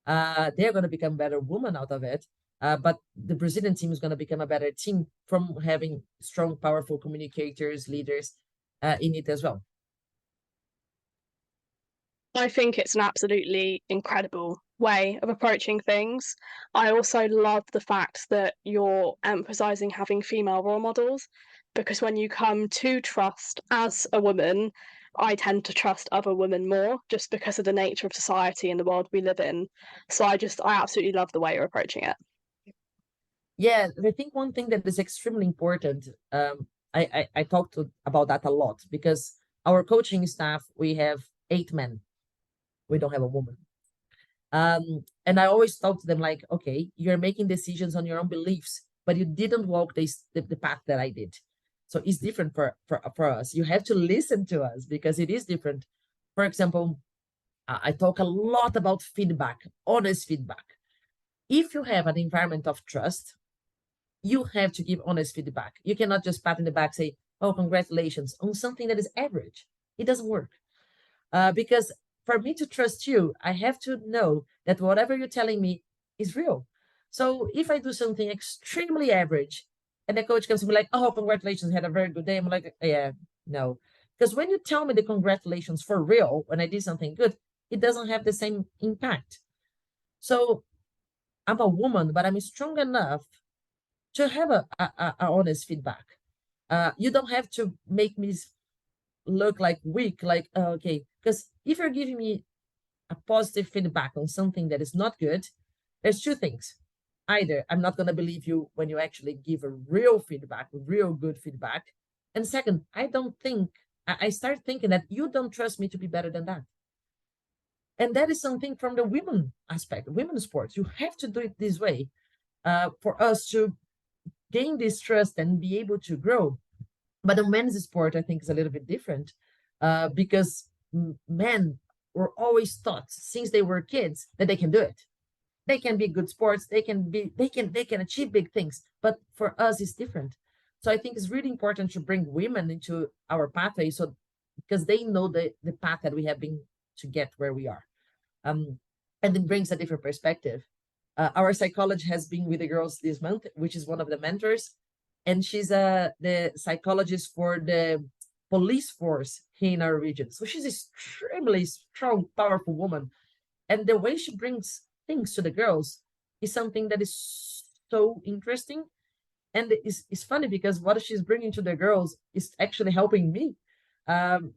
They're going to become better women out of it. But the Brazilian team is going to become a better team from having strong, powerful communicators, leaders in it as well. I think it's an absolutely incredible way of approaching things. I also love the fact that you're emphasizing having female role models, because when you come to trust as a woman, I tend to trust other women more just because of the nature of society and the world we live in. So I absolutely love the way you're approaching it. Yeah, I think one thing that is extremely important, I talked about that a lot, because our coaching staff, we have 8 men. We don't have a woman. And I always talk to them like, okay, you're making decisions on your own beliefs, but you didn't walk the path that I did. So it's different for us. You have to listen to us because it is different. For example, I talk a lot about feedback, honest feedback. If you have an environment of trust, you have to give honest feedback. You cannot just pat in the back, say, oh, congratulations, on something that is average. It doesn't work. Because for me to trust you, I have to know that whatever you're telling me is real. So if I do something extremely average and the coach comes to me like, oh, congratulations, had a very good day, I'm like, yeah, no. Because when you tell me the congratulations for real, when I did something good, it doesn't have the same impact. So I'm a woman, but I'm strong enough to have a honest feedback. You don't have to make me look like weak, like, okay, because if you're giving me a positive feedback on something that is not good, there's two things. Either I'm not going to believe you when you actually give a real feedback, real good feedback. And second, I start thinking that you don't trust me to be better than that. And that is something from the women aspect, women's sports. You have to do it this way for us to gain this trust and be able to grow. But the men's sport, I think, is a little bit different because men were always taught since they were kids that they can do it. They can be good sports. They can achieve big things. But for us, it's different. So I think it's really important to bring women into our pathway, so because they know the path that we have been to get where we are, and it brings a different perspective. Our psychologist has been with the girls this month, which is one of the mentors, and she's the psychologist for the police force here in our region. So she's an extremely strong, powerful woman, and the way she brings things to the girls is something that is so interesting. And it's funny because what she's bringing to the girls is actually helping me,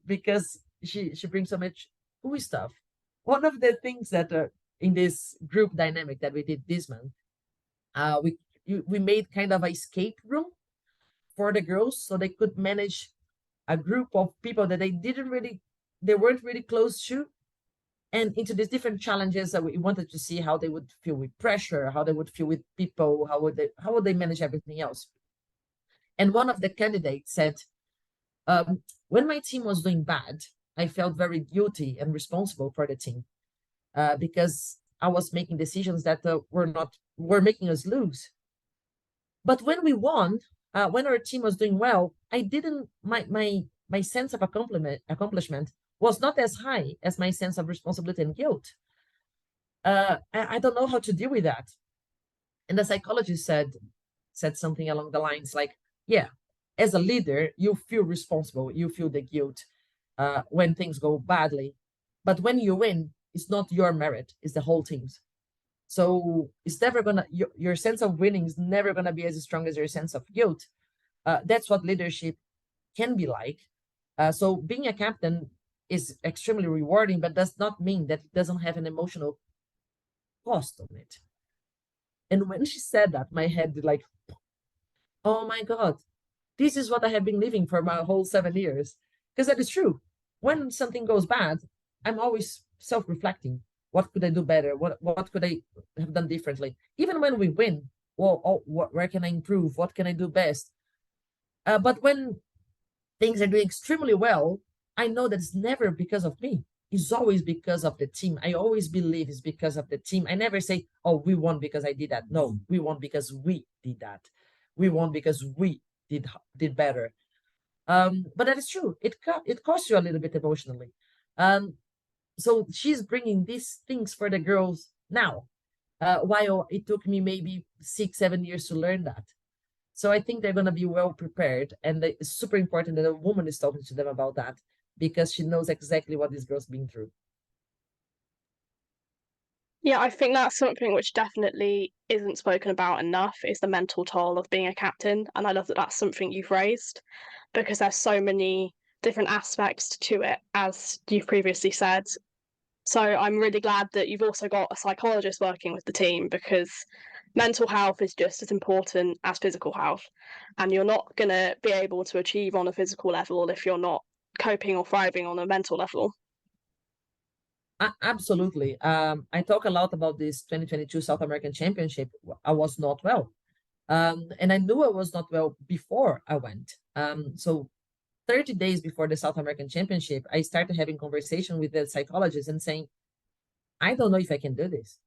because she brings so much cool stuff. One of the things that in this group dynamic that we did this month, we made kind of a escape room for the girls so they could manage a group of people that they weren't really close to, and into these different challenges that we wanted to see how they would feel with pressure, how they would feel with people, how would they manage everything else. And one of the candidates said, when my team was doing bad, I felt very guilty and responsible for the team, because I was making decisions that were making us lose. But when we won, when our team was doing well, I didn't my sense of accomplishment was not as high as my sense of responsibility and guilt. I don't know how to deal with that. And the psychologist said something along the lines like, yeah, as a leader, you feel responsible, you feel the guilt when things go badly. But when you win, it's not your merit, it's the whole team's. So it's never gonna, your sense of winning is never gonna be as strong as your sense of guilt. That's what leadership can be like. So being a captain is extremely rewarding, but does not mean that it doesn't have an emotional cost on it. And when she said that, my head did like, oh my God, this is what I have been living for my whole 7 years. Because that is true. When something goes bad, I'm always self-reflecting. What could I do better? What could I have done differently? Even when we win, well, where can I improve? What can I do best? But when things are doing extremely well, I know that it's never because of me. It's always because of the team. I always believe it's because of the team. I never say, oh, we won because I did that. No, we won because we did that. We won because we did better. But that is true. It costs you a little bit emotionally. So she's bringing these things for the girls now, while it took me maybe 6-7 years to learn that. So I think they're going to be well prepared, and it's super important that a woman is talking to them about that, because she knows exactly what these girls been through. Yeah, I think that's something which definitely isn't spoken about enough, is the mental toll of being a captain. And I love that that's something you've raised, because there's so many different aspects to it, as you've previously said. So I'm really glad that you've also got a psychologist working with the team, because mental health is just as important as physical health. And you're not going to be able to achieve on a physical level if you're not coping or thriving on a mental level. Absolutely. I talk a lot about this 2022 South American Championship. I was not well. And I knew I was not well before I went. So 30 days before the South American Championship, I started having conversation with the psychologist and saying, I don't know if I can do this.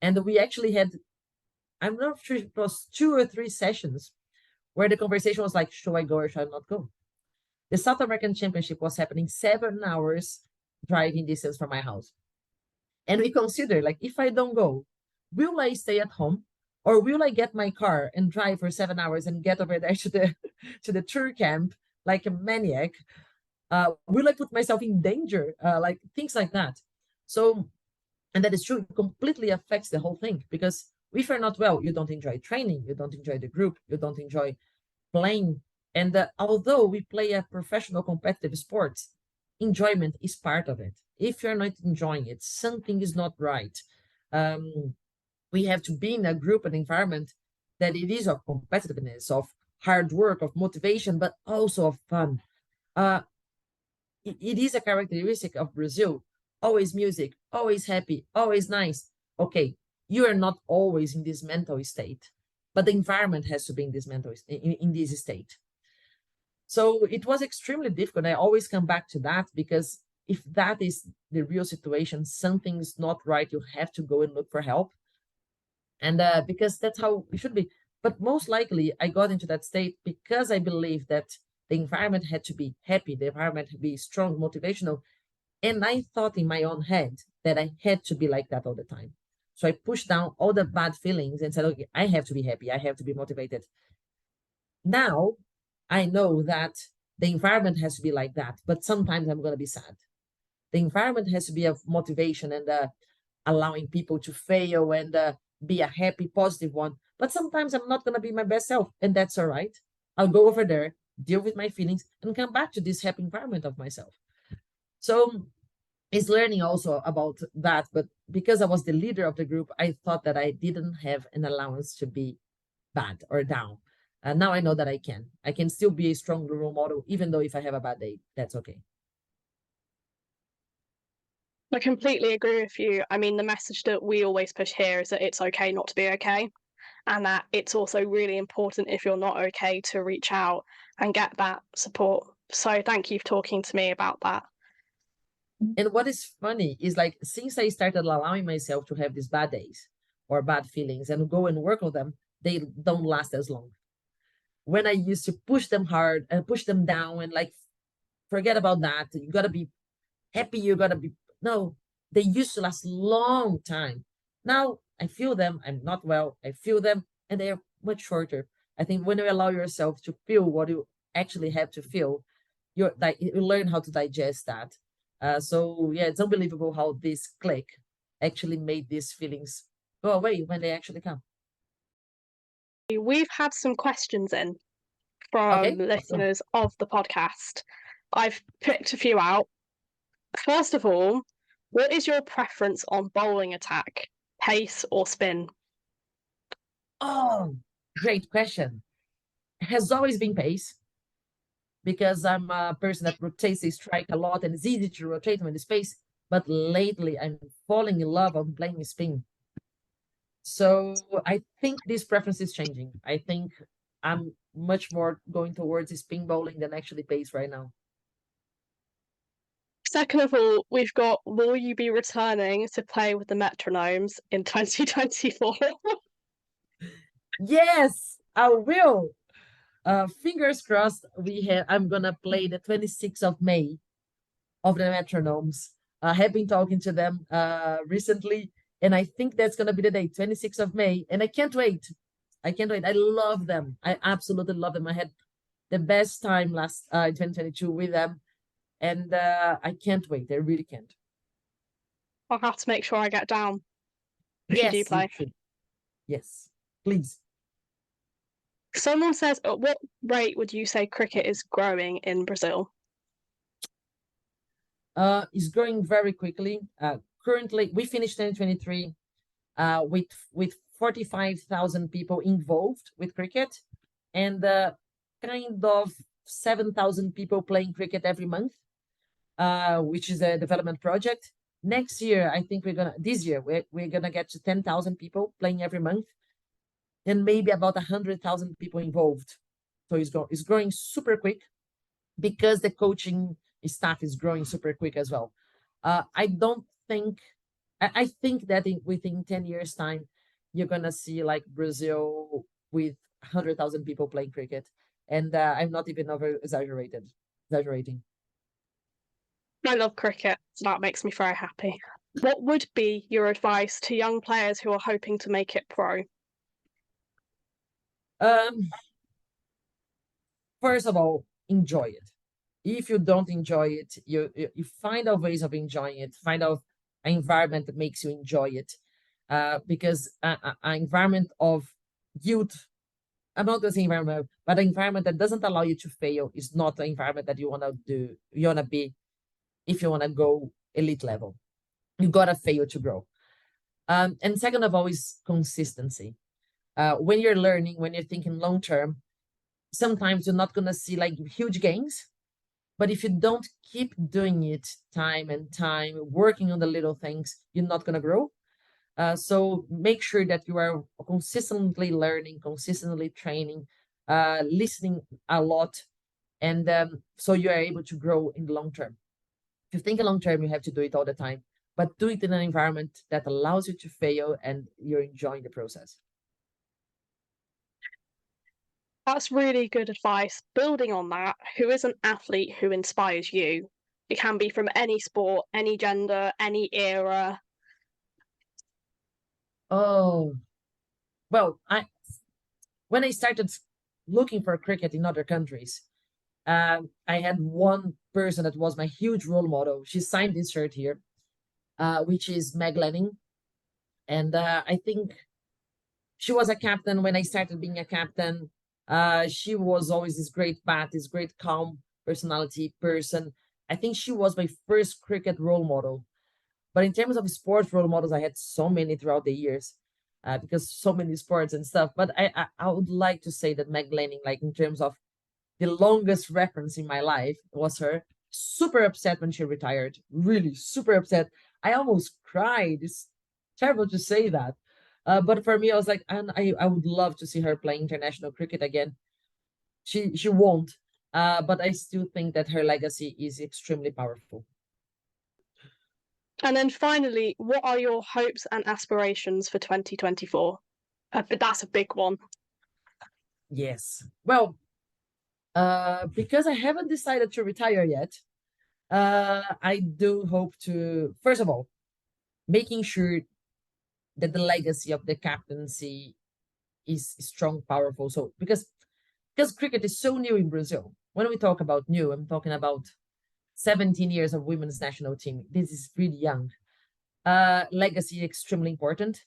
And we actually had, I'm not sure, it was 2 or 3 sessions where the conversation was like, should I go or should I not go? The South American Championship was happening 7 hours driving distance from my house. And we consider, like, if I don't go, will I stay at home, or will I get my car and drive for 7 hours and get over there to the tour camp like a maniac? Will I put myself in danger? Like things like that. So, and that is true, it completely affects the whole thing, because if you're not well, you don't enjoy training, you don't enjoy the group, you don't enjoy playing. And although we play a professional competitive sport, enjoyment is part of it. If you're not enjoying it, something is not right. We have to be in a group and environment that it is of competitiveness, of hard work, of motivation, but also of fun. It is a characteristic of Brazil. Always music, always happy, always nice. Okay, you are not always in this mental state, but the environment has to be in this mental in this state. So it was extremely difficult. I always come back to that, because if that is the real situation, something's not right, you have to go and look for help. And because that's how it should be. But most likely I got into that state because I believe that the environment had to be happy, the environment had to be strong, motivational. And I thought in my own head that I had to be like that all the time. So I pushed down all the bad feelings and said, okay, I have to be happy, I have to be motivated. Now, I know that the environment has to be like that, but sometimes I'm going to be sad. The environment has to be of motivation and allowing people to fail and be a happy, positive one. But sometimes I'm not going to be my best self, and that's all right. I'll go over there, deal with my feelings, and come back to this happy environment of myself. So it's learning also about that. But because I was the leader of the group, I thought that I didn't have an allowance to be bad or down. And now I know that I can. I can still be a strong role model, even though if I have a bad day, that's okay. I completely agree with you. I mean, the message that we always push here is that it's okay not to be okay, and that it's also really important if you're not okay to reach out and get that support. So thank you for talking to me about that. And what is funny is like, since I started allowing myself to have these bad days or bad feelings and go and work on them, they don't last as long. When I used to push them hard and push them down and like, forget about that, you got to be happy, you got to be, no, they used to last long time. Now I feel them, I'm not well, I feel them, and they are much shorter. I think when you allow yourself to feel what you actually have to feel, you learn how to digest that. So yeah, it's unbelievable how this click actually made these feelings go away when they actually come. We've had some questions in from Okay, listeners of the podcast. I've picked a few out. First of all, what is your preference on bowling attack, pace or spin? Oh, great question. It has always been pace, because I'm a person that rotates the strike a lot and it's easy to rotate when the space. But lately I'm falling in love on playing spin. So I think this preference is changing. I think I'm much more going towards spin bowling than actually pace right now. Second of all, we've got, will you be returning to play with the metronomes in 2024? Yes, I will. Fingers crossed. I'm gonna play the 26th of May of the metronomes. I have been talking to them recently, and I think that's gonna be the day, 26th of May, and I can't wait. I can't wait. I love them. I absolutely love them. I had the best time last 2022 with them, and I can't wait. I really can't. I'll have to make sure I get down if you do Yes, play. should. Yes, please. Someone says, at what rate would you say cricket is growing in Brazil? It's growing very quickly. Currently, we finished 2023 with 45,000 people involved with cricket, and kind of 7,000 people playing cricket every month, which is a development project. Next year, I think this year, we're gonna get to 10,000 people playing every month, and maybe about 100,000 people involved. So it's growing super quick because the coaching staff is growing super quick as well. I don't think, I think that within 10 years time, you're gonna see like Brazil with 100,000 people playing cricket. And I'm not even exaggerating. I love cricket. That makes me very happy. What would be your advice to young players who are hoping to make it pro? First of all, enjoy it. If you don't enjoy it, you find out ways of enjoying it. Find out an environment that makes you enjoy it. Because an environment of youth, I'm not going to say environment, but an environment that doesn't allow you to fail is not the environment that you want to do. You want to be, if you want to go elite level, you got to fail to grow. And second of all is consistency. When you're learning, when you're thinking long term, sometimes you're not going to see like huge gains, but if you don't keep doing it time and time, working on the little things, you're not going to grow. So make sure that you are consistently learning, consistently training, listening a lot, and so you are able to grow in the long term. If you think long term, you have to do it all the time, but do it in an environment that allows you to fail and you're enjoying the process. That's really good advice. Building on that, who is an athlete who inspires you? It can be from any sport, any gender, any era. Oh, well, when I started looking for cricket in other countries, I had one person that was my huge role model. She signed this shirt here, which is Meg Lanning. And I think She was a captain when I started being a captain. She was always this great bat, this great calm personality person. I think she was my first cricket role model. But in terms of sports role models, I had so many throughout the years because so many sports and stuff. But I would like to say that Meg Lanning, like in terms of the longest reference in my life, was her. Super upset when she retired. Really super upset. I almost cried. It's terrible to say that. But for me, I was like, and I would love to see her play international cricket again. She won't. But I still think that her legacy is extremely powerful. And then finally, what are your hopes and aspirations for 2024? But that's a big one. Yes. Well, because I haven't decided to retire yet, I do hope to, first of all, making sure that the legacy of the captaincy is strong, powerful. So because cricket is so new in Brazil. When we talk about new, I'm talking about 17 years of women's national team. This is really young. Legacy extremely important.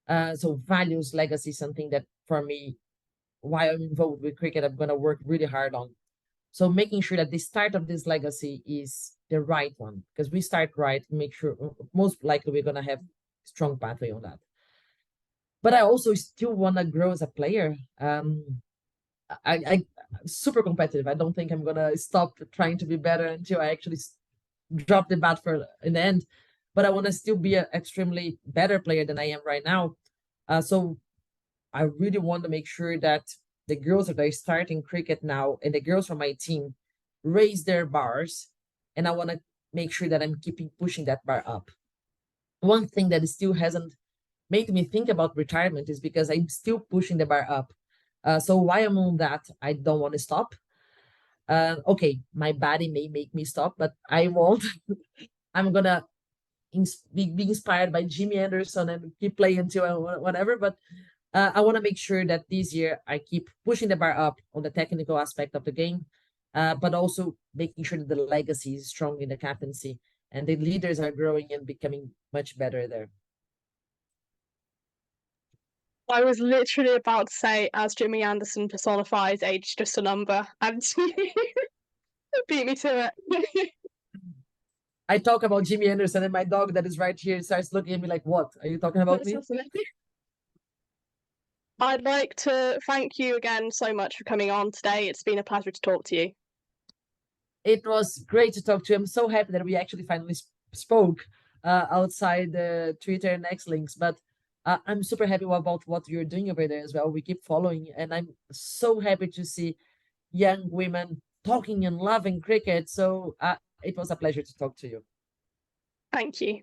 So values, legacy, something that for me, while I'm involved with cricket, I'm going to work really hard on. So making sure that the start of this legacy is the right one, because we start right, make sure most likely we're going to have strong pathway on that. But I also still want to grow as a player. I'm super competitive. I don't think I'm going to stop trying to be better until I actually drop the bat in the end. But I want to still be an extremely better player than I am right now. So I really want to make sure that the girls that are starting cricket now and the girls from my team raise their bars. And I want to make sure that I'm keeping pushing that bar up. One thing that still hasn't made me think about retirement is because I'm still pushing the bar up. So while I'm on that, I don't want to stop. Okay, my body may make me stop, but I won't. I'm going to be inspired by Jimmy Anderson and keep playing until whatever. But I want to make sure that this year I keep pushing the bar up on the technical aspect of the game, but also making sure that the legacy is strong in the captaincy and the leaders are growing and becoming much better there. I was literally about to say, as Jimmy Anderson personifies, age just a number, and beat me to it. I talk about Jimmy Anderson and my dog that is right here starts looking at me like, what? Are you talking about me? I'd like to thank you again so much for coming on today. It's been a pleasure to talk to you. It was great to talk to you. I'm so happy that we actually finally spoke outside the Twitter and X links, but I'm super happy about what you're doing over there as well. We keep following, and I'm so happy to see young women talking and loving cricket. So it was a pleasure to talk to you. Thank you.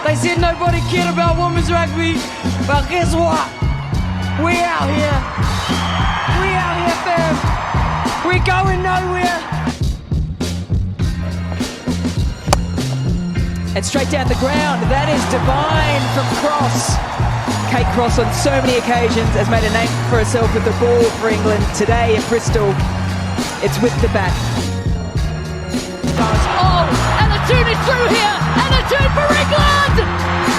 They said nobody cared about women's rugby, but guess what? We out here. We out here, fam. We're going nowhere. And straight down the ground, that is divine from Cross. Kate Cross on so many occasions has made a name for herself with the ball for England. Today at Bristol, it's with the bat. Oh, and the tune is through here, and the tune for England!